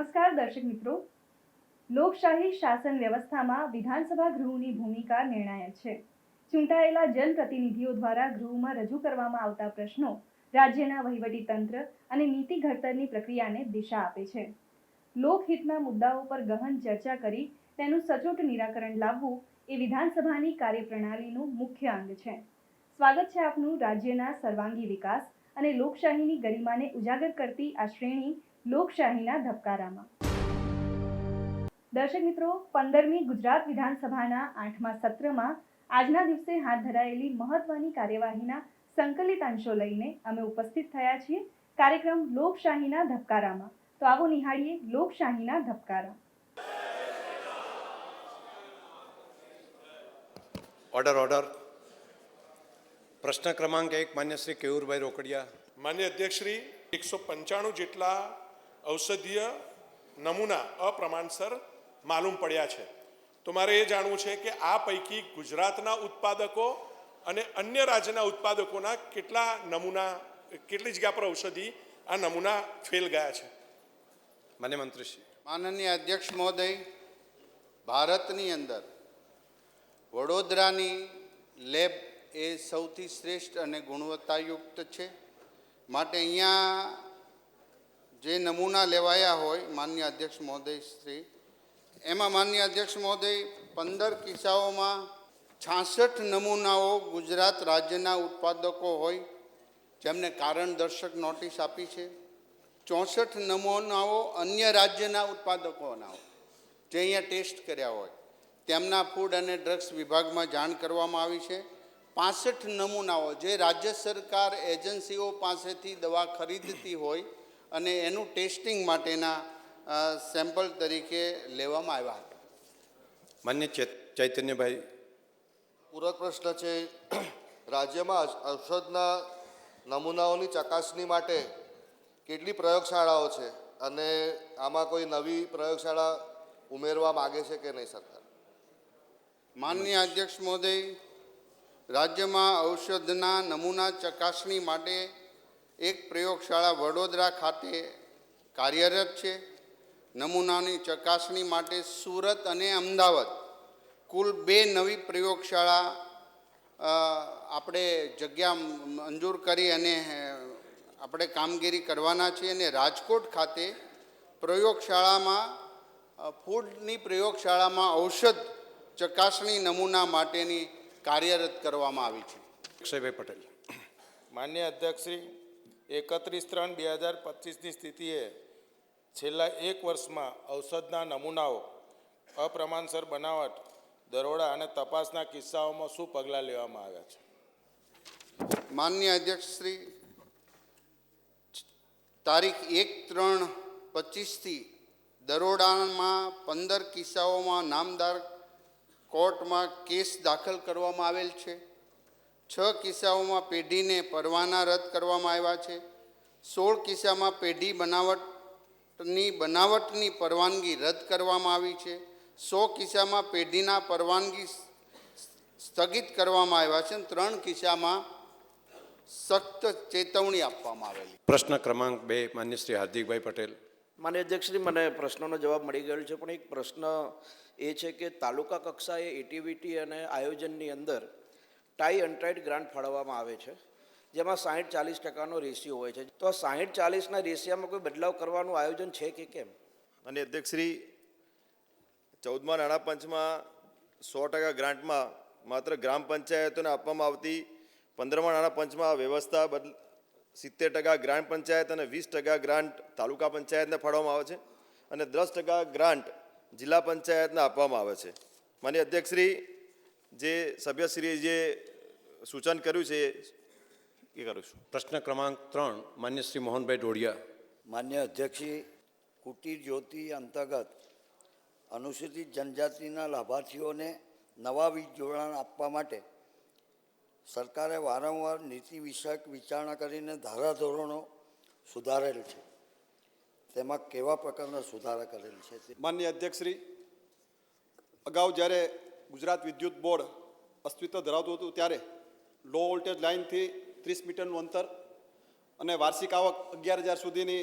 નમસ્કાર દર્શક મિત્રો. લોકશાહી શાસન વ્યવસ્થામાં વિધાનસભા ગૃહની ભૂમિકા નિર્ણાયક છે. ચૂંટાયેલા જનપ્રતિનિધિઓ દ્વારા ગૃહમાં રજૂ કરવામાં આવતા પ્રશ્નો રાજ્યના વહીવટીતંત્ર અને નીતિ ઘડતરની પ્રક્રિયાને દિશા આપે છે. લોકહિતના મુદ્દાઓ પર ગહન ચર્ચા કરી તેનું સચોટ નિરાકરણ લાવવું એ વિધાનસભાની કાર્યપ્રણાલીનું મુખ્ય અંગ છે. સ્વાગત છે આપનું રાજ્યના સર્વાંગી વિકાસ અને લોકશાહીની ગરિમાને ઉજાગર કરતી આ શ્રેણી લોકશાહીના ધબકારામાં. દર્શક મિત્રો, 15મી ગુજરાત વિધાનસભાના 8મા સત્રમાં આજના દિવસે હાથ ધરાયેલી મહત્વની કાર્યવાહીના સંકલિત અંશો લઈને અમે ઉપસ્થિત થયા છીએ કાર્યક્રમ લોકશાહીના ધબકારામાં. તો આવો નિહાળીએ લોકશાહીના ધબકારા. ઓર્ડર. પ્રશ્ન ક્રમાંક 1 માન્ય શ્રી કેયુરભાઈ રોકડિયા. માન્ય અધ્યક્ષ શ્રી, 195 જેટલા ઔષધીય નમૂના અપ્રમાણસર માલુમ પડ્યા છે. તો મારે એ જાણવું છે કે આ પૈકી ગુજરાતના ઉત્પાદકો અને અન્ય રાજ્યના ઉત્પાદકોના કેટલી જગ્યા પર ઔષધિ આ નમૂના ફેલ ગયા છે? માન્ય મંત્રીશ્રી. માનનીય અધ્યક્ષ મહોદય, ભારતની અંદર વડોદરાની લેબ એ સૌથી શ્રેષ્ઠ અને ગુણવત્તાયુક્ત છે. માટે અહીંયા જે નમૂના લેવાયા હોય માનનીય અધ્યક્ષ મહોદય શ્રી, એમાં માનનીય અધ્યક્ષ મહોદય 15 કિસ્સાઓમાં 66 નમૂનાઓ ગુજરાત રાજ્યના ઉત્પાદકો હોય જેમને કારણદર્શક નોટિસ આપી છે. 64 નમૂનાઓ અન્ય રાજ્યના ઉત્પાદકોના હોય જે અહીંયા ટેસ્ટ કર્યા હોય તેમના ફૂડ અને ડ્રગ્સ વિભાગમાં જાણ કરવામાં આવી છે. 65 નમૂનાઓ જે રાજ્ય સરકાર એજન્સીઓ પાસેથી દવા ખરીદતી હોય અને એનું ટેસ્ટિંગ માટેના સેમ્પલ તરીકે લેવામાં આવ્યા હતા. માન્ય ચૈતન્યભાઈ. પૂરક પ્રશ્ન છે. રાજ્યમાં ઔષધના નમૂનાઓની ચકાસણી માટે કેટલી પ્રયોગશાળાઓ છે અને આમાં કોઈ નવી પ્રયોગશાળા ઉમેરવા માગે છે કે નહીં સરકાર? માનનીય અધ્યક્ષ મહોદય, રાજ્યમાં ઔષધના નમૂના ચકાસણી માટે એક પ્રયોગશાળા વડોદરા ખાતે કાર્યરત છે. નમૂનાની ચકાસણી માટે સુરત અને અમદાવાદ કુલ 2 નવી પ્રયોગશાળા આપણે જગ્યા મંજૂર કરી અને આપણે કામગીરી કરવાના છીએ. અને રાજકોટ ખાતે પ્રયોગશાળામાં ફૂડની પ્રયોગશાળામાં ઔષધ ચકાસણી નમૂના માટેની કાર્યરત કરવામાં આવી છે. અક્ષયભાઈ પટેલ. માન્ય અધ્યક્ષશ્રી, 31/3/2025ની સ્થિતિએ છેલ્લા 1 વર્ષમાં ઔષધના નમૂનાઓ, અપ્રમાણસર બનાવટ, દરોડા અને તપાસના કિસ્સાઓમાં શું પગલાં લેવામાં આવ્યા છે? માનનીય અધ્યક્ષશ્રી, તારીખ 1/3/25થી દરોડામાં 15 કિસ્સાઓમાં નામદાર કોર્ટમાં કેસ દાખલ કરવામાં આવેલ છે. 6 કિસ્સાઓમાં પેઢીને પરવાના રદ કરવામાં આવ્યા છે. 16 કિસ્સામાં પેઢી બનાવટની પરવાનગી રદ કરવામાં આવી છે. 100 કિસ્સામાં પેઢીના પરવાનગી સ્થગિત કરવામાં આવ્યા છે. 3 કિસ્સામાં સખ્ત ચેતવણી આપવામાં આવેલી. પ્રશ્ન ક્રમાંક 2 માન્ય શ્રી હાર્દિકભાઈ પટેલ. માન્ય અધ્યક્ષશ્રી, મને પ્રશ્નનો જવાબ મળી ગયો છે, પણ એક પ્રશ્ન એ છે કે તાલુકા કક્ષાએ એટીવીટી અને આયોજનની અંદર ટાઈ અનટાઈડ ગ્રાન્ટ ફાળવવામાં આવે છે જેમાં 60-40% રેશિયો હોય છે. તો આ 60-40ના રેશિયામાં કોઈ બદલાવ કરવાનું આયોજન છે કે કેમ? અને અધ્યક્ષશ્રી, 14મા નાણાં પંચમાં 100% ગ્રાન્ટમાં માત્ર ગ્રામ પંચાયતોને આપવામાં આવતી 15મા નાણાં પંચમાં વ્યવસ્થા 70% ગ્રામ પંચાયત અને 20% ગ્રાન્ટ તાલુકા પંચાયતને ફાળવવામાં આવે છે અને 10% ગ્રાન્ટ જિલ્લા પંચાયતને આપવામાં આવે છે. માન્ય અધ્યક્ષશ્રી, જે સભ્યશ્રીએ જે સૂચન કર્યું છે એ કરું છું. પ્રશ્ન ક્રમાંક 3 માન્ય શ્રી મોહનભાઈ ડોડિયા. માન્ય અધ્યક્ષશ્રી, કુટીર જ્યોતિ અંતર્ગત અનુસૂચિત જનજાતિના લાભાર્થીઓને નવા વીજ જોડાણ આપવા માટે સરકારે વારંવાર નીતિ વિષયક વિચારણા કરીને ધારાધોરણો સુધારેલ છે. તેમાં કેવા પ્રકારના સુધારા કરેલ છે? માનનીય અધ્યક્ષશ્રી, અગાઉ જ્યારે ગુજરાત વિદ્યુત બોર્ડ અસ્તિત્વ ધરાવતું હતું ત્યારે લો વોલ્ટેજ લાઇનથી 30 મીટરનું અંતર અને વાર્ષિક આવક 11,000 સુધીની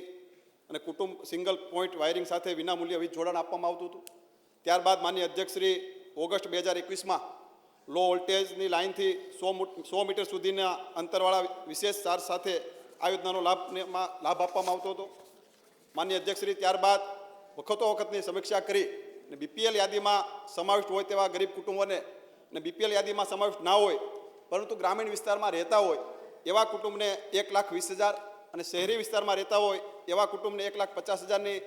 અને કુટુંબ સિંગલ પોઈન્ટ વાયરિંગ સાથે વિનામૂલ્ય વીજ જોડાણ આપવામાં આવતું હતું. ત્યારબાદ માનનીય અધ્યક્ષશ્રી ઓગસ્ટ 2021માં લો વોલ્ટેજની લાઇનથી 100 મીટર સુધીના અંતરવાળા વિશેષ ચાર્જ સાથે આ યોજનાનો લાભ આપવામાં આવતો હતો. માનનીય અધ્યક્ષશ્રી ત્યારબાદ વખતની સમીક્ષા કરી અને બીપીએલ યાદીમાં સમાવિષ્ટ હોય તેવા ગરીબ કુટુંબોને અને બીપીએલ યાદીમાં સમાવિષ્ટ ના હોય પરંતુ ગ્રામીણ વિસ્તારમાં રહેતા હોય એવા કુટુંબને 1,20,000 અને શહેરી વિસ્તારમાં રહેતા હોય એવા કુટુંબને 1,50,000ની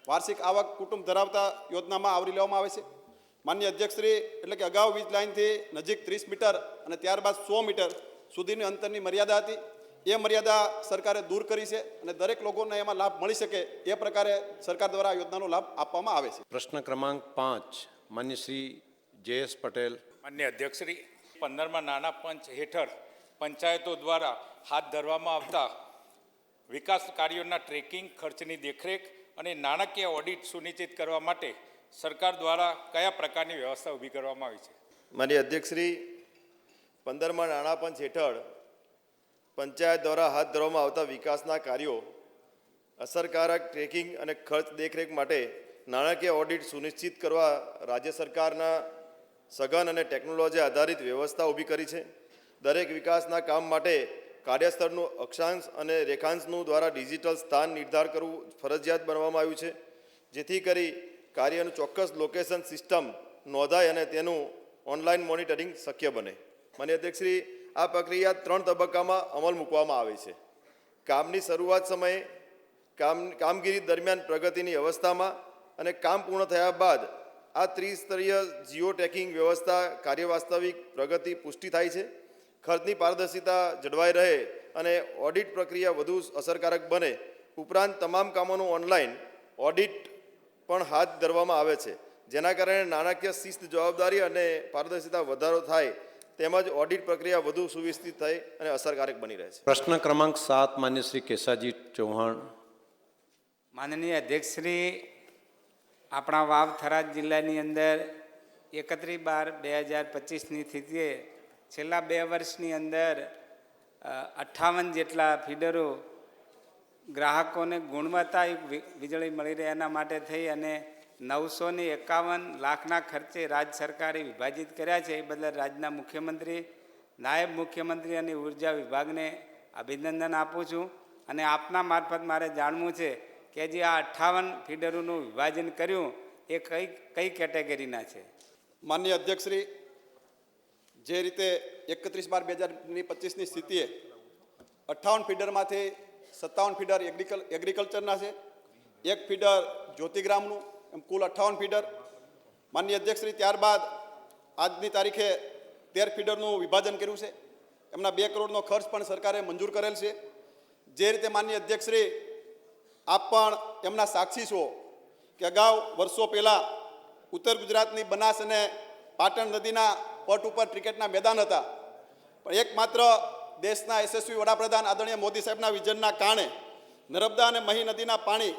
વાર્ષિક આવક કુટુંબ ધરાવતા યોજનામાં આવરી લેવામાં આવે છે. માનનીય અધ્યક્ષશ્રી એટલે કે અગાઉ વીજ લાઇનથી નજીક 30 મીટર અને ત્યારબાદ 100 મીટર સુધીની અંતરની મર્યાદા હતી. એ મર્યાદા સરકારે દૂર કરી છે અને દરેક લોકોને એમાં લાભ મળી શકે એ પ્રકારે સરકાર દ્વારા યોજનાનો લાભ આપવામાં આવે છે. પ્રશ્ન ક્રમાંક 5 માન્ય શ્રી જે.એસ. પટેલ. માન્ય અધ્યક્ષશ્રી, 15મા નાણાં પંચ હેઠળ પંચાયતો દ્વારા હાથ ધરવામાં આવતા વિકાસ કાર્યોના ટ્રેકિંગ, ખર્ચની દેખરેખ અને નાણાકીય ઓડિટ સુનિશ્ચિત કરવા માટે સરકાર દ્વારા કયા પ્રકારની વ્યવસ્થા ઊભી કરવામાં આવી છે? માન્ય અધ્યક્ષશ્રી, 15મા નાણાં પંચ હેઠળ પંચાયત દ્વારા હાથ ધરવામાં આવતા વિકાસના કાર્યો અસરકારક ટ્રેકિંગ અને ખર્ચ દેખરેખ માટે નાણાકીય ઓડિટ સુનિશ્ચિત કરવા રાજ્ય સરકારના સઘન અને ટેકનોલોજી આધારિત વ્યવસ્થા ઊભી કરી છે. દરેક વિકાસના કામ માટે કાર્યસ્થળનું અક્ષાંશ અને રેખાંશનું દ્વારા ડિજિટલ સ્થાન નિર્ધાર કરવું ફરજિયાત બનાવવામાં આવ્યું છે, જેથી કરી કાર્યનું ચોક્કસ લોકેશન સિસ્ટમ નોંધાય અને તેનું ઓનલાઈન મોનિટરિંગ શક્ય બને. માન્ય અધ્યક્ષશ્રી, આ પ્રક્રિયા 3 તબક્કામાં અમલ મૂકવામાં આવે છે. કામની શરૂઆત સમયે, કામગીરી દરમિયાન પ્રગતિની અવસ્થામાં અને કામ પૂર્ણ થયા બાદ આ ત્રિસ્તરીય જીઓ ટ્રેકિંગ વ્યવસ્થા કાર્ય વાસ્તવિક પ્રગતિ પુષ્ટિ થાય છે. ખર્ચની પારદર્શિતા જળવાઈ રહે અને ઓડિટ પ્રક્રિયા વધુ અસરકારક બને. ઉપરાંત તમામ કામોનું ઓનલાઈન ઓડિટ પણ હાથ ધરવામાં આવે છે, જેના કારણે નાણાકીય શિસ્ત, જવાબદારી અને પારદર્શિતા વધારો થાય તેમજ ઓડિટ પ્રક્રિયા વધુ સુવ્યવસ્થિત થઈ અને અસરકારક બની રહે છે. પ્રશ્ન ક્રમાંક 7 માન્ય શ્રી કેસાજી ચૌહાણ. માનનીય અધ્યક્ષશ્રી, આપણા વાવ થરાદ જિલ્લાની અંદર 31/12/2025ની સ્થિતિએ છેલ્લા 2 વર્ષની અંદર 58 જેટલા ફીડરો ગ્રાહકોને ગુણવત્તાયુક્ત વીજળી મળી રહે એના માટે થઈ અને 951 લાખના ખર્ચે રાજ્ય સરકારે વિભાજિત કર્યા છે. એ બદલ રાજ્યના મુખ્યમંત્રી, નાયબ મુખ્યમંત્રી અને ઉર્જા વિભાગને અભિનંદન આપું છું. અને આપના મારફત મારે જાણવું છે કે જે આ 58 ફીડરોનું વિભાજન કર્યું એ કઈ કેટેગરીના છે? માનનીય અધ્યક્ષશ્રી, જે રીતે 31/12/2025ની સ્થિતિએ 58 ફીડરમાંથી 57 ફીડર એગ્રીકલ્ચરના છે, 1 ફીડર જ્યોતિગ્રામનું, એમ કુલ 58 ફીડર. માનનીય અધ્યક્ષશ્રી, ત્યારબાદ આજની તારીખે 13 ફીડરનું વિભાજન કર્યું છે. એમના 2 કરોડનો ખર્ચ પણ સરકારે મંજૂર કરેલ છે. જે રીતે માનનીય અધ્યક્ષશ્રી, આપ પણ એમના સાક્ષી છો કે અગાઉ વર્ષો પહેલાં ઉત્તર ગુજરાતની બનાસ અને પાટણ નદીના પટ ઉપર ક્રિકેટના મેદાન હતા, પણ એકમાત્ર દેશના યશસ્વી વડાપ્રધાન આદરણીય મોદી સાહેબના વિઝનના કારણે નર્મદા અને મહી નદીના પાણી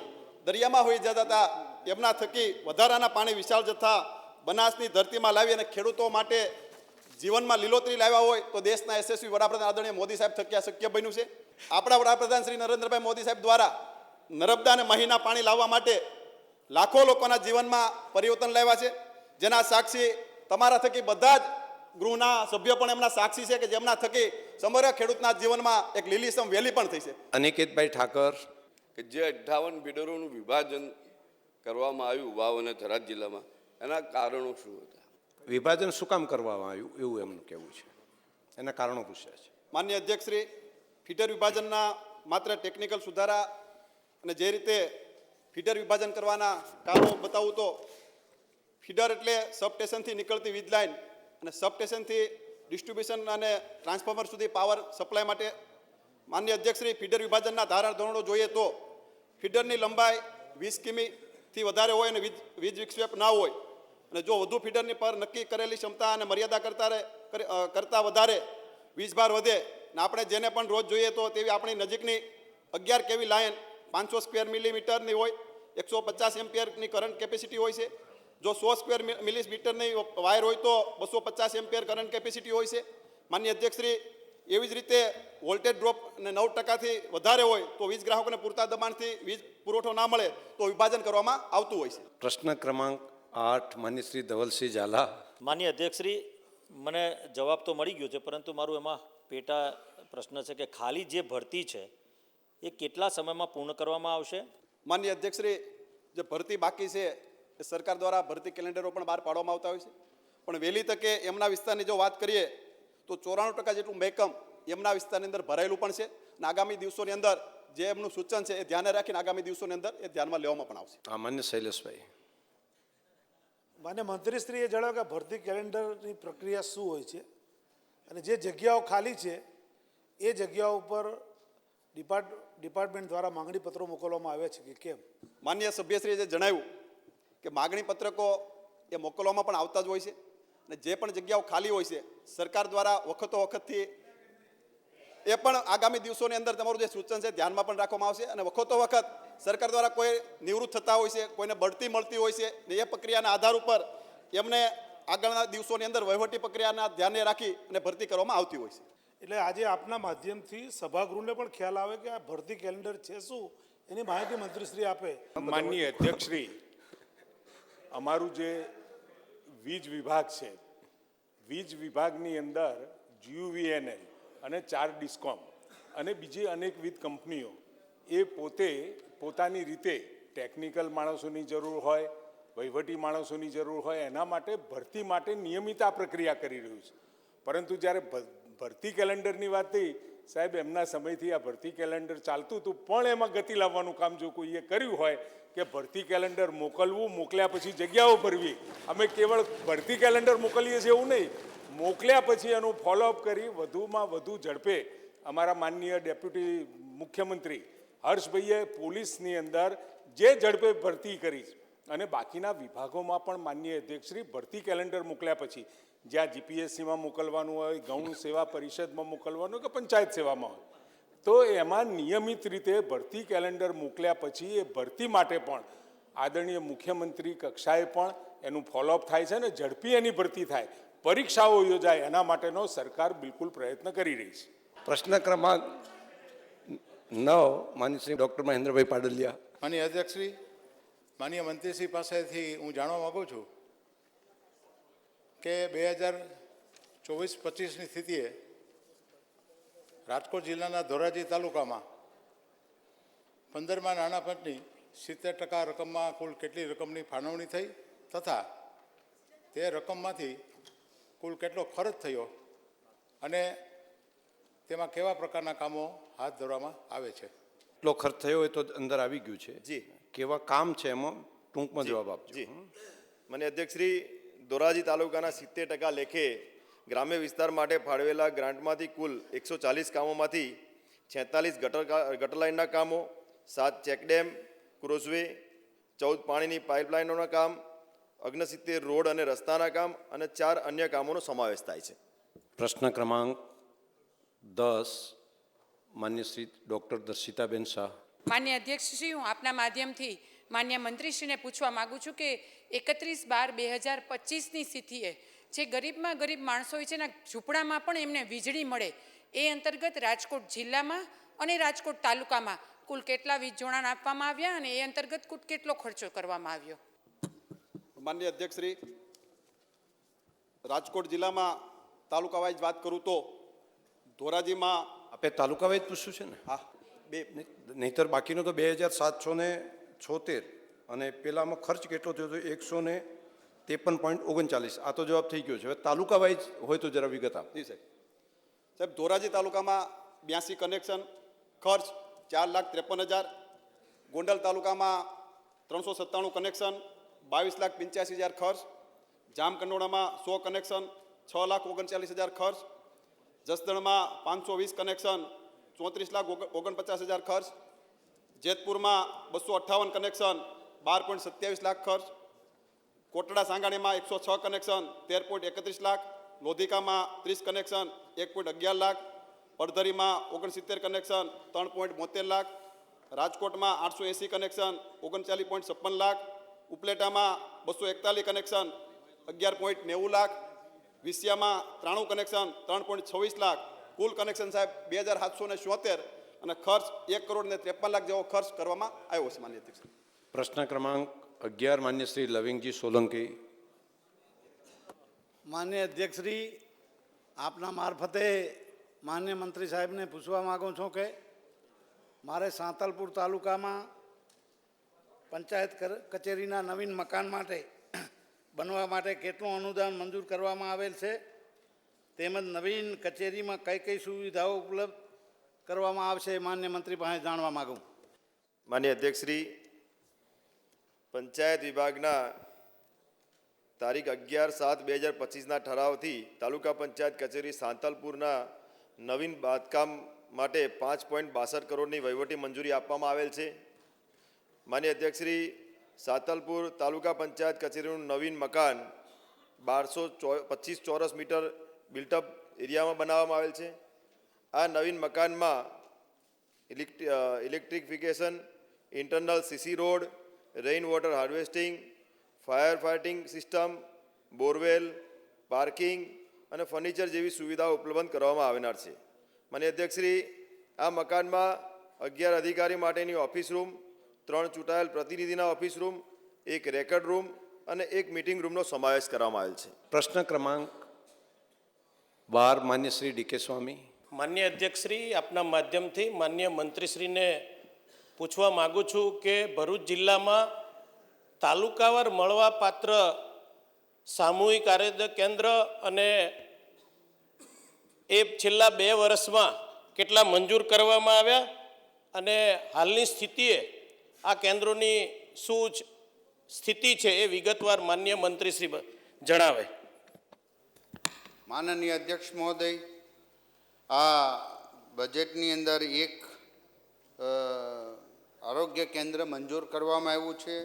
દરિયામાં હોઈ જતા હતા. એમના થકી વધારાના પાણી વિશાળ જથ્થા બનાસની ધરતીમાં લાવી અને ખેડૂતો માટે જીવનમાં લીલોતરી લાવ્યા હોય તો દેશના યશસ્વી વડાપ્રધાન આદરણીય મોદી સાહેબ થકી આ શક્ય બન્યું છે. આપણા વડાપ્રધાન શ્રી નરેન્દ્રભાઈ મોદી સાહેબ દ્વારા નર્મદા અને મહીના પાણી લાવવા માટે લાખો લોકોના જીવનમાં પરિવર્તન લાવ્યા છે, જેના સાક્ષી તમારા થકી બધા જ ગૃહના સભ્યો પણ એમના સાક્ષી છે કે જેમના થકી સમગ્ર ખેડૂતના જીવનમાં એક લીલીસમ વેલી પણ થઈ છે. અનિકેતભાઈ ઠાકર. કે જે 58 ફીડરોનું વિભાજન કરવામાં આવ્યું વાવ અને થરાદ જિલ્લામાં, એના કારણો શું હતા? વિભાજન શું કામ કરવામાં આવ્યું એવું એમનું કહેવું છે, એના કારણો પૂછ્યા છે. માનનીય અધ્યક્ષશ્રી, ફીડર વિભાજનના માત્ર ટેકનિકલ સુધારા અને જે રીતે ફીડર વિભાજન કરવાના કારણો બતાવું તો ફીડર એટલે સબસ્ટેશનથી નીકળતી વીજ લાઇન અને સબસ્ટેશનથી ડિસ્ટ્રીબ્યુશન અને ટ્રાન્સફોર્મર સુધી પાવર સપ્લાય માટે. માનનીય અધ્યક્ષશ્રી, ફીડર વિભાજનના ધારાધોરણો જોઈએ તો ફીડરની લંબાઈ 20 કિમીથી વધારે હોય અને વીજ વિક્ષેપ ના હોય અને જો વધુ ફીડરની પર નક્કી કરેલી ક્ષમતા અને મર્યાદા કરતાં વધારે વીજભાર વધે ને આપણે જેને પણ રોજ જોઈએ તો તેવી આપણી નજીકની 11 કેવી લાઇન 500 સ્ક્વેર મિલીમીટરની હોય, 150 એમ્પિયરની કરંટ કેપેસિટી હોય છે. જો 100 સ્ક્વેર મિલીમીટરની વાયર હોય તો 250 એમ્પિયર કરંટ કેપેસિટી હોય છે. માનનીય અધ્યક્ષશ્રી, એવી જ રીતે વોલ્ટેજ ડ્રોપ અને 9%થી વધારે હોય તો વીજ ગ્રાહકોને પૂરતા દબાણથી વીજ પુરવઠો ના મળે તો વિભાજન કરવામાં આવતું હોય છે. પ્રશ્ન ક્રમાંક 8 માન્ય શ્રી ધવલસિંહ ઝાલા. માન્ય અધ્યક્ષશ્રી, મને જવાબ તો મળી ગયો છે, પરંતુ મારું એમાં પેટા પ્રશ્ન છે કે ખાલી જે ભરતી છે એ કેટલા સમયમાં પૂર્ણ કરવામાં આવશે? માન્ય અધ્યક્ષશ્રી, જે ભરતી બાકી છે એ સરકાર દ્વારા ભરતી કેલેન્ડરો પણ બહાર પાડવામાં આવતા હોય છે, પણ વહેલી તકે એમના વિસ્તારની જો વાત કરીએ તો 94% જેટલું મહેકમ એમના વિસ્તારની અંદર ભરાયેલું પણ છે અને આગામી દિવસોની અંદર જે એમનું સૂચન છે એ ધ્યાને રાખીને આગામી દિવસોની અંદર એ ધ્યાનમાં લેવામાં પણ આવશે. માન્ય શૈલેષભાઈ. માન્ય મંત્રીશ્રીએ જણાવ્યું કે ભરતી કેલેન્ડરની પ્રક્રિયા શું હોય છે અને જે જગ્યાઓ ખાલી છે એ જગ્યાઓ ઉપર ડિપાર્ટમેન્ટ દ્વારા માંગણી પત્રો મોકલવામાં આવ્યા છે કે કેમ? માન્ય સભ્યશ્રીએ જે જણાવ્યું કે માગણી પત્રકો એ મોકલવામાં પણ આવતા જ હોય છે અને જે પણ જગ્યાઓ ખાલી હોય છે સરકાર દ્વારા વખતો વખતથી એ પણ આગામી દિવસોની અંદર તમારું જે સૂચન છે ધ્યાનમાં પણ રાખવામાં આવશે અને વખતો વખત સરકાર દ્વારા કોઈ નિવૃત્ત થતા હોય છે, કોઈને બઢતી મળતી હોય છે ને એ પ્રક્રિયાના આધાર ઉપર એમને આગળના દિવસોની અંદર વહીવટી પ્રક્રિયાના ધ્યાને રાખી અને ભરતી કરવામાં આવતી હોય છે. એટલે આજે આપના માધ્યમથી સભાગૃહને પણ ખ્યાલ આવે કે આ ભરતી કેલેન્ડર છે શું એની માહિતી મંત્રીશ્રી આપે. માનનીય અધ્યક્ષશ્રી, અમારું જે વીજ વિભાગ છે, વીજ વિભાગની અંદર GUVNL અને 4 ડિસ્કોમ અને બીજી અનેકવિધ કંપનીઓ એ પોતે પોતાની રીતે ટેકનિકલ માણસોની જરૂર હોય, વહીવટી માણસોની જરૂર હોય, એના માટે ભરતી માટે નિયમિત આ પ્રક્રિયા કરી રહ્યું છે. પરંતુ જ્યારે ભરતી કેલેન્ડરની વાત થઈ, સાહેબ એમના સમયથી આ ભરતી કેલેન્ડર ચાલતું હતું, પણ એમાં ગતિ લાવવાનું કામ જો કોઈએ કર્યું હોય કે ભરતી કેલેન્ડર મોકલવું, મોકલ્યા પછી જગ્યાઓ ભરવી, અમે કેવળ ભરતી કેલેન્ડર મોકલીએ છીએ એવું નહીં, મોકલ્યા પછી એનું ફોલોઅપ કરી વધુમાં વધુ ઝડપે અમારા માનનીય ડેપ્યુટી મુખ્યમંત્રી હર્ષભાઈએ પોલીસની અંદર જે ઝડપે ભરતી કરી અને બાકીના વિભાગોમાં પણ માનનીય અધ્યક્ષશ્રી ભરતી કેલેન્ડર મોકલ્યા પછી જ્યાં GPSCમાં મોકલવાનું હોય, ગૌણ સેવા પરિષદમાં મોકલવાનું હોય કે પંચાયત સેવામાં હોય, તો એમાં નિયમિત રીતે ભરતી કેલેન્ડર મોકલ્યા પછી એ ભરતી માટે પણ આદરણીય મુખ્યમંત્રી કક્ષાએ પણ એનું ફોલોઅપ થાય છે અને ઝડપી એની ભરતી થાય, પરીક્ષાઓ યોજાય, એના માટેનો સરકાર બિલકુલ પ્રયત્ન કરી રહી છે. પ્રશ્ન ક્રમાંક 9 માન્ય શ્રી ડૉક્ટર મહેન્દ્રભાઈ પાડલિયા. માન્ય અધ્યક્ષશ્રી, માન્ય મંત્રીશ્રી પાસેથી હું જાણવા માગું છું કે 2024-25ની સ્થિતિએ રાજકોટ જિલ્લાના ધોરાજી તાલુકામાં 15મા નાણાં પંચની 70% રકમમાં કુલ કેટલી રકમની ફાળવણી થઈ તથા તે રકમમાંથી કુલ કેટલો ખર્ચ થયો અને તેમાં કેવા પ્રકારના કામો હાથ ધરવામાં આવે છે? એટલો ખર્ચ થયો હોય તો અંદર આવી ગયું છે. જી, કેવા કામ છે એમાં ટૂંકમાં જવાબ આપજો. જી, મને અધ્યક્ષશ્રી, ધોરાજી તાલુકાના 70% લેખે ગ્રામ્ય વિસ્તાર માટે ફાળવેલા ગ્રાન્ટમાંથી કુલ 140 કામોમાંથી 46 ગટર લાઇનના કામો, 7 ચેકડેમ, ક્રોઝવે, 14 પાણીની પાઇપલાઇનોના કામ, 69 રોડ અને રસ્તાના કામ અને 4 અન્ય કામોનો સમાવેશ થાય છે. પ્રશ્ન ક્રમાંક 10 માન્ય શ્રી ડૉક્ટર દર્શિતાબેન શાહ. માન્ય અધ્યક્ષશ્રી, હું આપના માધ્યમથી માન્ય મંત્રીશ્રીને પૂછવા માગું છું કે 31/12/2025ની સ્થિતિએ જે ગરીબમાં ગરીબ માણસો હોય છે એના ઝૂંપડામાં પણ એમને વીજળી મળે એ અંતર્ગત રાજકોટ જિલ્લામાં અને રાજકોટ તાલુકામાં કુલ કેટલા વીજ જોડાણ આપવામાં આવ્યા અને એ અંતર્ગત કુલ કેટલો ખર્ચો કરવામાં આવ્યો? માન્ય અધ્યક્ષશ્રી, રાજકોટ જિલ્લામાં તાલુકા વાઇઝ વાત કરું તો ધોરાજીમાં આપણે તાલુકા વાઇઝ પૂછ્યું છે ને? હા, નહીંતર બાકીનો તો 2776 અને પેલામાં ખર્ચ કેટલો થયો હતો? 153.39. આ તો જવાબ થઈ ગયો છે. હવે તાલુકા વાઇઝ હોય તો જરા વિગત આપ. જી સાહેબ, ધોરાજી તાલુકામાં 82 કનેક્શન, ખર્ચ 4,53,000. ગોંડલ તાલુકામાં 397 કનેક્શન, 22,85,000 ખર્ચ. જામકંડોળામાં 100 કનેક્શન, 6,39,000 ખર્ચ. જસદણમાં 520 કનેક્શન, 34,49,000 ખર્ચ. જેતપુરમાં 258 કનેક્શન, 12.27 લાખ ખર્ચ. કોટડા સાંગાણીમાં 106 કનેક્શન, 13.31 લાખ. લોધિકામાં 30 કનેક્શન, 1.11 લાખ. પડધરીમાં 69 કનેક્શન, 3.72 લાખ. રાજકોટમાં 880 કનેક્શન, 39.56 લાખ. ઉપલેટામાં 241 કનેક્શન, 11.90 લાખ. વિસિયામાં 93 કનેક્શન, 3.26 લાખ. કુલ કનેક્શન સાહેબ 2777 અને ખર્ચ 1,53,00,000 જેવો ખર્ચ કરવામાં આવ્યો છે માન્ય અધ્યક્ષ. પ્રશ્ન ક્રમાંક 11 માન્ય શ્રી લવિંગજી સોલંકી. માન્ય અધ્યક્ષશ્રી, આપના મારફતે માન્ય મંત્રી સાહેબને પૂછવા માગું છું કે મારે સાંતલપુર તાલુકામાં પંચાયત કચેરીના નવીન મકાન માટે બનવા માટે કેટલું અનુદાન મંજૂર કરવામાં આવેલ છે, તેમજ નવીન કચેરીમાં કઈ કઈ સુવિધાઓ ઉપલબ્ધ કરવામાં આવશે માન્ય મંત્રી પાસે જાણવા માગું. માન્ય અધ્યક્ષશ્રી, પંચાયત વિભાગના તારીખ 11/7/2025ના ઠરાવથી તાલુકા પંચાયત કચેરી સાંતલપુરના નવીન બાંધકામ માટે 5.62 કરોડની વહીવટી મંજૂરી આપવામાં આવેલ છે. માન્ય અધ્યક્ષશ્રી, સાંતલપુર તાલુકા પંચાયત કચેરીનું નવીન મકાન 1225 ચોરસ મીટર બિલ્ટઅપ એરિયામાં બનાવવામાં આવેલ છે. આ નવીન મકાનમાં electrification, internal CC road, rain water harvesting, fire fighting system, borewell, parking અને ફર્નિચર જેવી સુવિધાઓ ઉપલબ્ધ કરવામાં આવનાર છે. માન્ય અધ્યક્ષશ્રી, આ મકાનમાં 11 અધિકારી માટેની ઓફિસ રૂમ, 3 ચૂંટાયેલ પ્રતિનિધિના ઓફિસ રૂમ, 1 રેકર્ડ રૂમ અને 1 મીટિંગ રૂમનો સમાવેશ કરવામાં આવેલ છે. પ્રશ્ન ક્રમાંક 12 માન્ય શ્રી ડી કે સ્વામી. માન્ય અધ્યક્ષશ્રી, આપના માધ્યમથી માન્ય મંત્રીશ્રીને પૂછવા માગું છું કે ભરૂચ જિલ્લામાં તાલુકાવાર મળવાપાત્ર સામૂહિક આરોગ્ય કેન્દ્ર અને એ છેલ્લા 2 વર્ષમાં કેટલા મંજૂર કરવામાં આવ્યા અને હાલની સ્થિતિએ આ કેન્દ્રોની શું સ્થિતિ છે એ વિગતવાર માન્ય મંત્રીશ્રી જણાવે. માનનીય અધ્યક્ષ મહોદય, આ બજેટની અંદર એક આરોગ્ય કેન્દ્ર મંજૂર કરવામાં આવ્યું છે.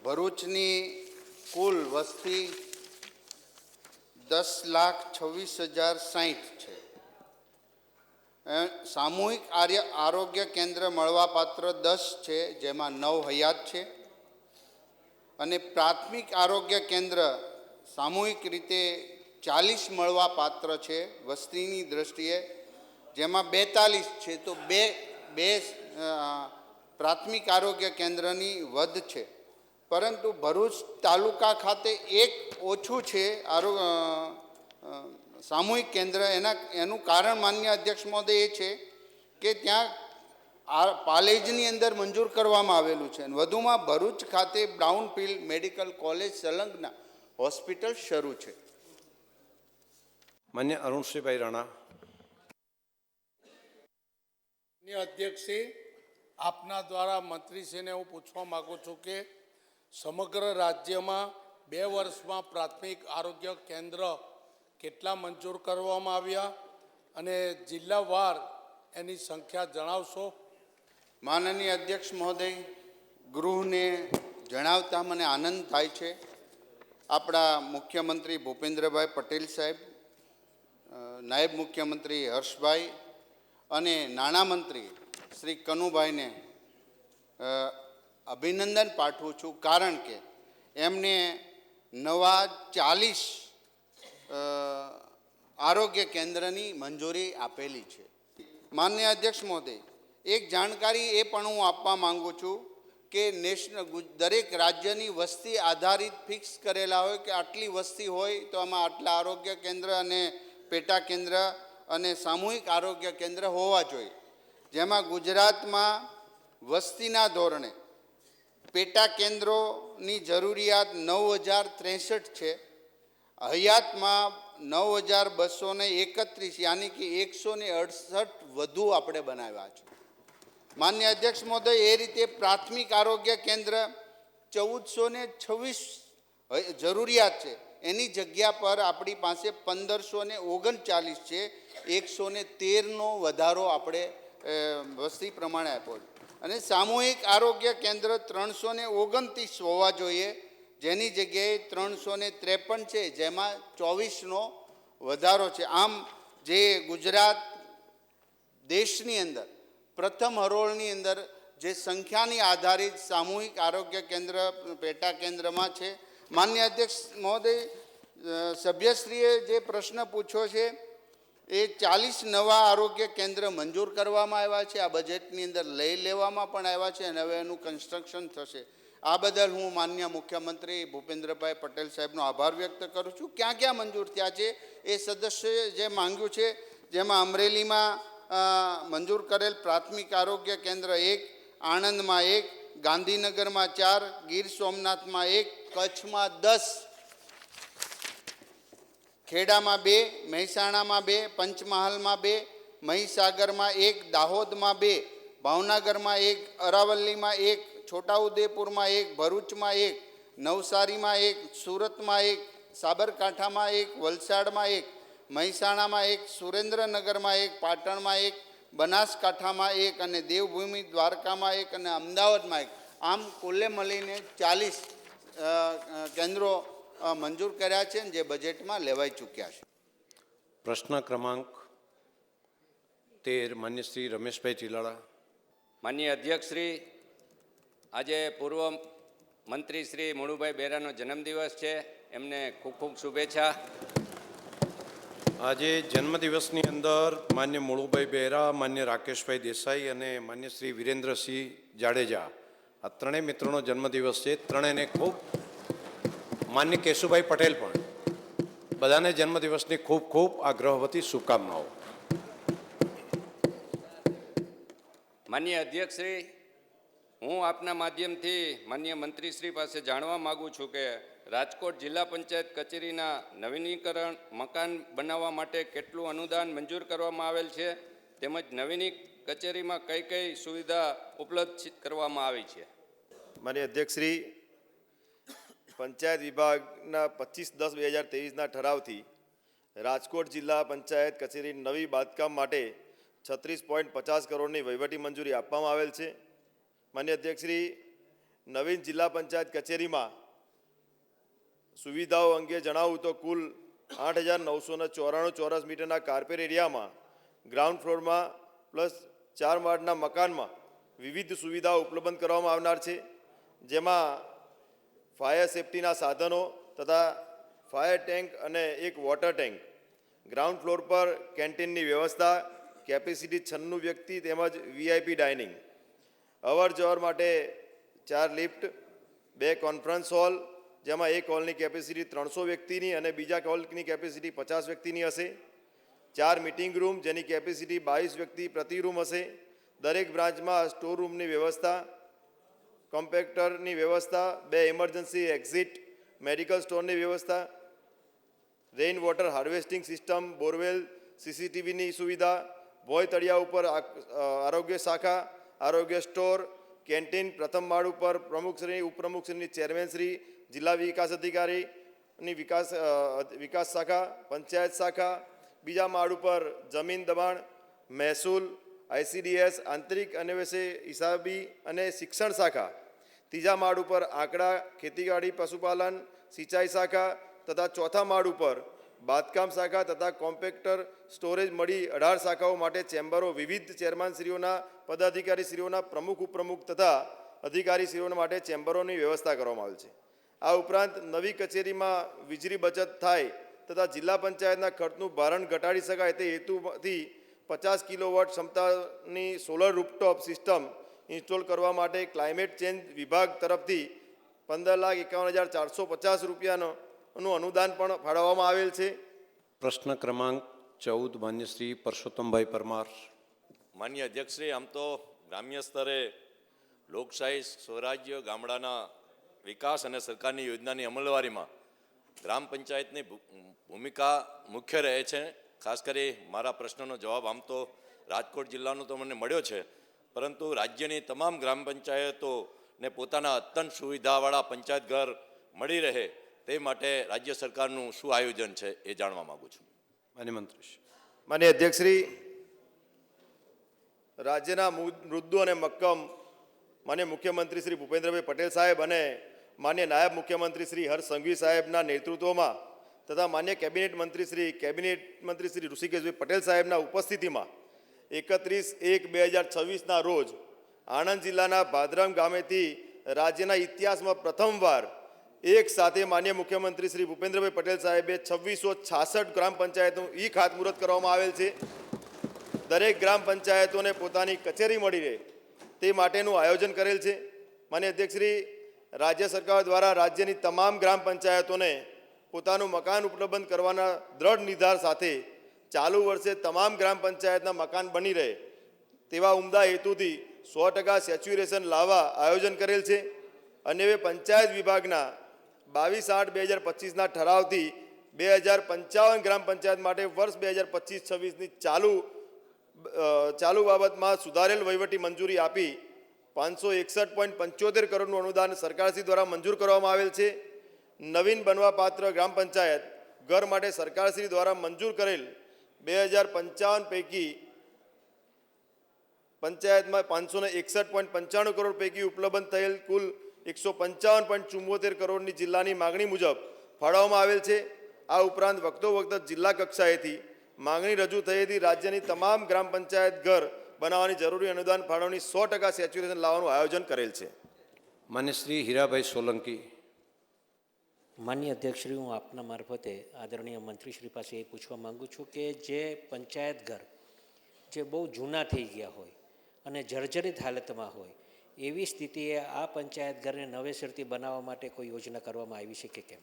ભરૂચની કુલ વસ્તી 10,26,060 છે. સામૂહિક આરોગ્ય કેન્દ્ર મળવાપાત્ર 10 છે, જેમાં 9 હયાત છે, અને પ્રાથમિક આરોગ્ય કેન્દ્ર સામૂહિક રીતે 40 મળવાપાત્ર છે વસ્તીની દ્રષ્ટિએ, જેમાં 42 છે. તો બે પ્રાથમિક આરોગ્ય કેન્દ્રની વધ છે, પરંતુ ભરૂચ તાલુકા ખાતે એક ઓછું છે સામૂહિક કેન્દ્ર. એનું કારણ માન્ય અધ્યક્ષ મહોદય એ છે કે ત્યાં પાલેજની અંદર મંજૂર કરવામાં આવેલું છે. વધુમાં ભરૂચ ખાતે બ્રાઉનફિલ્ડ મેડિકલ કોલેજ સંલગ્ન હોસ્પિટલ શરૂ છે. માન્ય અરુણસિંહભાઈ રાણા. માન્ય અધ્યક્ષશ્રી, આપના દ્વારા મંત્રીશ્રીને હું પૂછવા માગું છું કે સમગ્ર રાજ્યમાં 2 વર્ષમાં પ્રાથમિક આરોગ્ય કેન્દ્ર કેટલા મંજૂર કરવામાં આવ્યા અને જિલ્લાવાર એની સંખ્યા જણાવશો. માનનીય અધ્યક્ષ મહોદય, ગૃહને જણાવતા મને આનંદ થાય છે. આપણા મુખ્યમંત્રી ભૂપેન્દ્રભાઈ પટેલ સાહેબ, નાયબ મુખ્યમંત્રી હર્ષભાઈ અને નાણામંત્રી શ્રી કનુભાઈને અભિનંદન પાઠવું છું, કારણ કે એમને નવા 40 આરોગ્ય કેન્દ્રની મંજૂરી આપેલી છે. માન્ય અધ્યક્ષ મહોદય, એક જાણકારી એ પણ હું આપવા માગું છું કે દરેક રાજ્યની વસ્તી આધારિત ફિક્સ કરેલા હોય કે આટલી વસ્તી હોય તો આમાં આટલા આરોગ્ય કેન્દ્ર અને પેટા કેન્દ્ર અને સામૂહિક આરોગ્ય કેન્દ્ર હોવા જોઈએ. જેમાં ગુજરાતમાં વસ્તીના ધોરણે પેટા કેન્દ્રોની જરૂરિયાત 9,063 છે. હયાતમાં 9,231, યાની કે 168 વધુ આપણે બનાવ્યા છે. માન્ય અધ્યક્ષ મહોદય, એ રીતે પ્રાથમિક આરોગ્ય કેન્દ્ર 1,426 જરૂરિયાત છે, એની જગ્યા પર આપણી પાસે 1,539 છે. 113નો વધારો આપણે વસ્તી પ્રમાણે આપ્યો છે. અને સામૂહિક આરોગ્ય કેન્દ્ર 329 હોવા જોઈએ, જેની જગ્યાએ 353 છે, જેમાં 24નો વધારો છે. આમ જે ગુજરાત દેશની અંદર પ્રથમ હરોળની અંદર જે સંખ્યાની આધારિત સામૂહિક આરોગ્ય કેન્દ્ર પેટા કેન્દ્રમાં છે. માન્ય અધ્યક્ષ મહોદય, સભ્યશ્રીએ જે પ્રશ્ન પૂછ્યો છે એ 40 નવા આરોગ્ય કેન્દ્ર મંજૂર કરવામાં આવ્યા છે, આ બજેટની અંદર લઈ લેવામાં પણ આવ્યા છે અને હવે એનું કન્સ્ટ્રક્શન થશે. આ બદલ હું માનનીય મુખ્યમંત્રી ભૂપેન્દ્રભાઈ પટેલ સાહેબનો આભાર વ્યક્ત કરું છું. ક્યાં ક્યાં મંજૂર થયા છે એ સદસ્યોએ જે માંગ્યું છે, જેમાં અમરેલીમાં મંજૂર કરેલ પ્રાથમિક આરોગ્ય કેન્દ્ર 1, આણંદમાં 1, ગાંધીનગરમાં 4, ગીર સોમનાથમાં 1, કચ્છમાં 10, ખેડામાં 2, મહેસાણામાં 2, પંચમહાલમાં 2, મહીસાગરમાં 1, દાહોદમાં 2, ભાવનગરમાં 1, અરાવલ્લીમાં 1, છોટાઉદેપુરમાં 1, ભરૂચમાં 1, નવસારીમાં 1, સુરતમાં 1, સાબરકાંઠામાં 1, વલસાડમાં 1, મહેસાણામાં 1, સુરેન્દ્રનગરમાં 1, પાટણમાં 1, બનાસકાંઠામાં 1 અને દેવભૂમિ દ્વારકામાં 1 અને અમદાવાદમાં 1. આમ કુલ્લે મળીને 40 કેન્દ્રો મંજૂર કર્યા છે જે બજેટમાં લેવાઈ ચૂક્યા છે. પ્રશ્ન ક્રમાંક 13 માન્ય શ્રી રમેશભાઈ ચિલાડા. માનનીય અધ્યક્ષ શ્રી, આજે પૂર્વ મંત્રી શ્રી મુળુભાઈ બેરાનો જન્મદિવસ છે. એમને ખૂબ ખૂબ શુભેચ્છા. આજે જન્મદિવસની અંદર માન્ય મુળુભાઈ બેરા, માન્ય રાકેશભાઈ દેસાઈ અને માન્ય શ્રી વિરેન્દ્રસિંહ જાડેજા, આ ત્રણેય મિત્રોનો જન્મદિવસ છે. ત્રણેયને ખૂબ, માન્ય કેશુભાઈ પટેલ પણ, બધાને જન્મદિવસની ખૂબ ખૂબ આગ્રહવતી શુભકામનાઓ. માનનીય અધ્યક્ષ શ્રી, હું આપના માધ્યમથી માનનીય મંત્રીશ્રી પાસે જાણવા માગું છું કે રાજકોટ જિલ્લા પંચાયત કચેરીના નવીનીકરણ મકાન બનાવવા માટે કેટલું અનુદાન મંજૂર કરવામાં આવેલ છે, તેમજ નવીની કચેરીમાં કઈ કઈ સુવિધા ઉપલબ્ધ કરવામાં આવી છે. માનનીય અધ્યક્ષશ્રી, પંચાયત વિભાગના 25/10/2023ના ઠરાવથી રાજકોટ જિલ્લા પંચાયત કચેરી નવી બાંધકામ માટે 36.50 કરોડની વહીવટી મંજૂરી આપવામાં આવેલ છે. માનનીય અધ્યક્ષશ્રી, નવીન જિલ્લા પંચાયત કચેરીમાં સુવિધાઓ અંગે જણાવું તો કુલ 8,994 ચોરસ મીટરના કાર્પેટ એરિયામાં ગ્રાઉન્ડ ફ્લોરમાં પ્લસ 4 માળના મકાનમાં વિવિધ સુવિધાઓ ઉપલબ્ધ કરવામાં આવનાર છે, જેમાં ફાયર સેફ્ટીના સાધનો તથા ફાયર ટેન્ક અને એક વોટર ટેન્ક, ગ્રાઉન્ડ ફ્લોર પર કેન્ટીનની વ્યવસ્થા, કેપેસિટી 96 વ્યક્તિ તેમજ વીઆઈપી ડાઇનિંગ, અવર જવર માટે 4 લિફ્ટ, 2 કોન્ફરન્સ હોલ, જેમાં એક હોલની કેપેસિટી 300 વ્યક્તિની અને બીજા હોલની કેપેસિટી 50 વ્યક્તિની હશે, 4 મિટિંગ રૂમ જેની કેપેસિટી 22 વ્યક્તિ પ્રતિ રૂમ હશે, દરેક બ્રાન્ચમાં સ્ટોર રૂમની વ્યવસ્થા, કોમ્પેક્ટરની વ્યવસ્થા, 2 ઇમરજન્સી એક્ઝિટ, મેડિકલ સ્ટોરની વ્યવસ્થા, rain water harvesting system, borewell, સીસીટીવીની સુવિધા, ભોય તળિયા ઉપર આરોગ્ય શાખા, આરોગ્ય સ્ટોર, કેન્ટીન, પ્રથમ માળ ઉપર પ્રમુખશ્રી, ઉપપ્રમુખશ્રીની ચેરમેનશ્રી, જિલ્લા વિકાસ અધિકારીની વિકાસ શાખા, પંચાયત શાખા, બીજા માળ ઉપર જમીન દબાણ, મહેસૂલ, આઈસીડીએસ, આંતરિક અન્વેષે હિસાબી અને શિક્ષણ શાખા, ત્રીજા માળ ઉપર આંકડા, ખેતીવાડી, પશુપાલન, સિંચાઈ શાખા તથા ચોથા માળ ઉપર બાંધકામ શાખા તથા કોમ્પેક્ટર સ્ટોરેજ મળી 18 શાખાઓ માટે ચેમ્બરો, વિવિધ ચેરમેનશ્રીઓના પદાધિકારીશ્રીઓના પ્રમુખ, ઉપપ્રમુખ તથા અધિકારીશ્રીઓ માટે ચેમ્બરોની વ્યવસ્થા કરવામાં આવેલ છે. આ ઉપરાંત નવી કચેરીમાં વીજળી બચત થાય તથા જિલ્લા પંચાયતના ખર્ચનું ભારણ ઘટાડી શકાય તે હેતુથી 50 કિલોવોટ ક્ષમતાની સોલર રૂફટોપ સિસ્ટમ ઇન્સ્ટોલ કરવા માટે ક્લાઇમેટ ચેન્જ વિભાગ તરફથી 15,51,450 રૂપિયાનું અનુદાન પણ ફાળવવામાં આવેલ છે. પ્રશ્ન ક્રમાંક 14 માન્ય શ્રી પરસોત્તમભાઈ પરમાર. માન્ય અધ્યક્ષશ્રી, આમ તો ગ્રામ્ય સ્તરે લોકશાહી, સ્વરાજ્ય, ગામડાના વિકાસ અને સરકારની યોજનાની અમલવારીમાં ગ્રામ પંચાયતની ભૂમિકા મુખ્ય રહે છે. ખાસ કરી મારા પ્રશ્નનો જવાબ આમ તો રાજકોટ જિલ્લાનો તો મને મળ્યો છે, પરંતુ રાજ્યની તમામ ગ્રામ પંચાયતોને પોતાના અત્યંત સુવિધાવાળા પંચાયત ઘર મળી રહે તે માટે રાજ્ય સરકારનું શું આયોજન છે એ જાણવા માગું છું. માન્ય મંત્રી. માન્ય અધ્યક્ષશ્રી, રાજ્યના મૃદુ અને મક્કમ માન્ય મુખ્યમંત્રી શ્રી ભૂપેન્દ્રભાઈ પટેલ સાહેબ અને માન્ય નાયબ મુખ્યમંત્રી શ્રી હર્ષ સંઘવી સાહેબના નેતૃત્વમાં તથા માન્ય કેબિનેટ મંત્રી શ્રી ઋષિકેશભાઈ પટેલ સાહેબના ઉપસ્થિતિમાં 31/1/2026ના રોજ આણંદ જિલ્લાના ભાદરમ ગામેથી રાજ્યના ઇતિહાસમાં પ્રથમવાર એક સાથે માન્ય મુખ્યમંત્રી શ્રી ભૂપેન્દ્રભાઈ પટેલ સાહેબે 2666 ગ્રામ પંચાયતનું ખાતમુહૂર્ત કરવામાં આવેલ છે. દરેક ગ્રામ પંચાયતોને પોતાની કચેરી મળી રહે તે માટેનું આયોજન કરેલ છે. માન્ય અધ્યક્ષશ્રી, રાજ્ય સરકાર દ્વારા રાજ્યની તમામ ગ્રામ પંચાયતોને પોતાનું મકાન ઉપલબ્ધ કરવાના દ્રઢ નિર્ધાર સાથે ચાલુ વર્ષે તમામ ગ્રામ પંચાયતના મકાન બની રહે તેવા ઉમદા હેતુથી 100% સેચ્યુરેશન લાવવા આયોજન કરેલ છે. અને હવે પંચાયત વિભાગના 22/8/2025ના ઠરાવથી 2055 ગ્રામ પંચાયત માટે વર્ષ 2025-26ની ચાલુ બાબતમાં સુધારેલ વહીવટી મંજૂરી આપી 561.75 કરોડનું અનુદાન સરકારશ્રી દ્વારા મંજૂર કરવામાં આવેલ છે. નવીન બનવા પાત્ર ગ્રામ પંચાયત ઘર માટે સરકારશ્રી દ્વારા મંજૂર કરેલ 2055 પૈકી પંચાયતમાં 561.95 કરોડ પૈકી ઉપલબ્ધ થયેલ કુલ 155.74 કરોડની જિલ્લાની માગણી મુજબ ફાળવવામાં આવેલ છે. આ ઉપરાંત વખતો વખત જિલ્લા કક્ષાએથી માગણી રજૂ થયેથી રાજ્યની તમામ ગ્રામ પંચાયત ઘર બનાવવાની જરૂરી અનુદાન ફાળવણી 100% સેચ્યુરેશન લાવવાનું આયોજન કરેલ છે. માન્ય શ્રી હીરાભાઈ સોલંકી. માન્ય અધ્યક્ષશ્રી, હું આપના મારફતે આદરણીય મંત્રીશ્રી પાસે એ પૂછવા માગું છું કે જે પંચાયત ઘર જે બહુ જૂના થઈ ગયા હોય અને જર્જરિત હાલતમાં હોય એવી સ્થિતિએ આ પંચાયત ઘરને નવેસરથી બનાવવા માટે કોઈ યોજના કરવામાં આવી છે કે કેમ?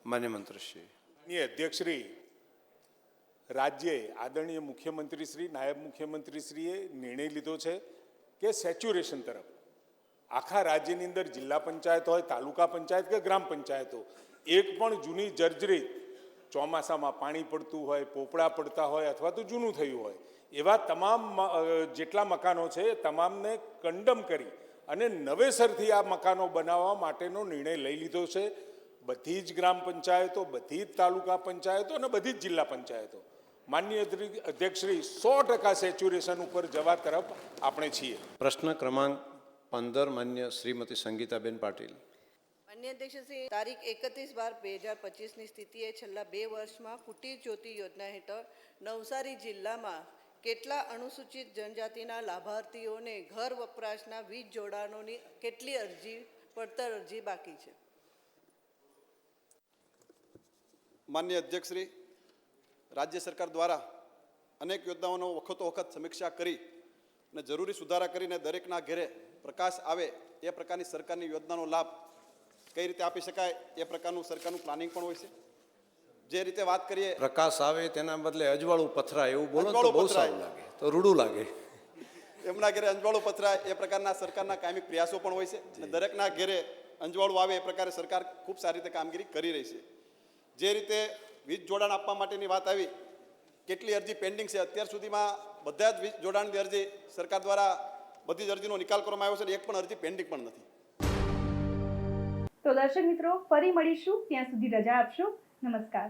માન્ય મંત્રીશ્રી. માન્ય અધ્યક્ષશ્રી, રાજ્યે આદરણીય મુખ્યમંત્રીશ્રી, નાયબ મુખ્યમંત્રીશ્રીએ નિર્ણય લીધો છે કે સેચ્યુરેશન તરફ આખા રાજ્યની અંદર જિલ્લા પંચાયત હોય, તાલુકા પંચાયત કે ગ્રામ પંચાયતો, એક પણ જૂની જર્જરિત ચોમાસામાં પાણી પડતું હોય, પોપડા પડતા હોય અથવા તો જૂનું થયું હોય એવા તમામ જેટલા મકાનો છે એ તમામને કંડમ કરી અને નવેસરથી આ મકાનો બનાવવા માટેનો નિર્ણય લઈ લીધો છે. બધી જ ગ્રામ પંચાયતો, બધી જ તાલુકા પંચાયતો અને બધી જ જિલ્લા પંચાયતો માનનીય અધ્યક્ષશ્રી 100% સેચ્યુરેશન ઉપર જવા તરફ આપણે છીએ. પ્રશ્ન ક્રમાંક 15 માન્ય શ્રીમતી સંગીતાબેન પાટીલ. માન્ય અધ્યક્ષશ્રી, તારીખ 31/12/2025ની સ્થિતિએ છેલ્લા 2 વર્ષમાં કુટીર જ્યોતિ યોજના હેઠળ નવસારી જિલ્લામાં કેટલા અનુસૂચિત જનજાતિના લાભાર્થીઓને ઘર વપરાશના વીજ જોડાણોની કેટલી પડતર અરજી બાકી છે? માન્ય અધ્યક્ષશ્રી, રાજ્ય સરકાર દ્વારા અનેક યોજનાઓનો વખતો વખત સમીક્ષા કરી અને જરૂરી સુધારા કરીને દરેકના ઘરે પ્રકાશ આવે એ પ્રકારની સરકારની યોજનાનો લાભ કઈ રીતે આપી શકાય એ પ્રકારનું સરકારનું પ્લાનિંગ પણ હોય છે. જે રીતે વાત કરીએ પ્રકાશ આવે તેના બદલે અજવાળું પથરાય એવું બોલો તો બહુ સારું લાગે, તો રૂડું લાગે. એમના ઘરે અંજવાળું પથરાય એ પ્રકારના સરકારના કાયમિક પ્રયાસો પણ હોય છે અને દરેકના ઘરે અંજવાળું આવે એ પ્રકારે સરકાર ખૂબ સારી રીતે કામગીરી કરી રહી છે. જે રીતે વીજ જોડાણ આપવા માટેની વાત આવી, કેટલી અરજી પેન્ડિંગ છે? અત્યાર સુધીમાં બધા જ વીજ જોડાણની અરજી સરકાર દ્વારા બધી જ અરજીનો નિકાલ કરવામાં આવ્યો છે, એક પણ અરજી પેન્ડિંગ પણ નથી. તો દર્શક મિત્રો, ફરી મળીશું, ત્યાં સુધી રજા આપશો. નમસ્કાર.